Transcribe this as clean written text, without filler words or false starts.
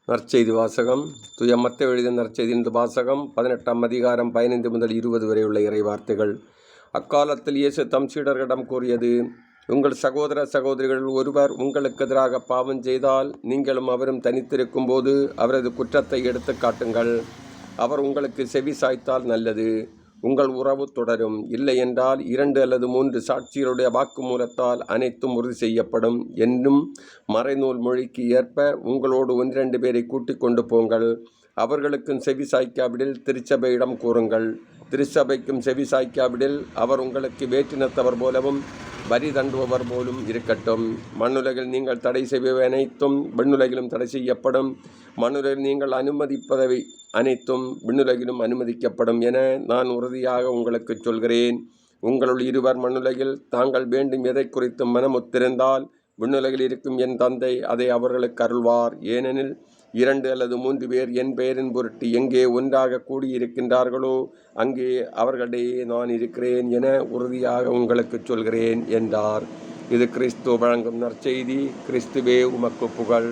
நற்செய்தி வாசகம். தூய மத்தேயு எழுதிய நற்செய்தியின் வாசகம் 18ஆம் அதிகாரம் 15 முதல் 20 வரை உள்ள இறை வார்த்தைகள். அக்காலத்தில் இயேசு தம் சீடர்களிடம் கூறியது: உங்கள் சகோதர சகோதரிகள் ஒருவர் உங்களுக்கு எதிராக பாவம் செய்தால், நீங்களும் அவரும் தனித்திருக்கும் போது அவரது குற்றத்தை எடுத்து காட்டுங்கள். அவர் உங்களுக்கு செவி சாய்த்தால் நல்லது, உங்கள் உறவு தொடரும். இல்லை என்றால் 2 அல்லது 3 சாட்சிகளுடைய வாக்குமூலத்தால் அனைத்தும் உறுதி செய்யப்படும் என்னும் மறைநூல் மொழிக்கு ஏற்ப உங்களோடு 1-2 பேரை கூட்டிக் கொண்டு போங்கள். அவர்களுக்கும் செவி சாய்க்காவிடில் திருச்சபையிடம் கூறுங்கள். திருச்சபைக்கும் செவி சாய்க்காவிடில் அவர் உங்களுக்கு வேற்றினத்தவர் போலவும் வரி தண்டுபவர் போலும் இருக்கட்டும். மண்ணுலகில் நீங்கள் தடை செய்பவை அனைத்தும் விண்ணுலகிலும் தடை செய்யப்படும். மண்ணுலகில் நீங்கள் அனுமதிப்பவை அனைத்தும் விண்ணுலகிலும் அனுமதிக்கப்படும் என நான் உறுதியாக உங்களுக்கு சொல்கிறேன். உங்களுள் 2 மண்ணுலகில் தாங்கள் வேண்டும் எதை குறித்தும் மனமொத்திருந்தால், விண்ணுலகில் இருக்கும் என் தந்தை அதை அவர்களுக்கு அருள்வார். ஏனெனில் 2 அல்லது 3 பேர் என் பெயரின் பொருட்டு எங்கே ஒன்றாக கூடியிருக்கின்றார்களோ அங்கே அவர்களிடையே நான் இருக்கிறேன் என உறுதியாக உங்களுக்கு சொல்கிறேன் என்றார். இது கிறிஸ்து வழங்கும் நற்செய்தி. கிறிஸ்துவே உமக்கு புகழ்.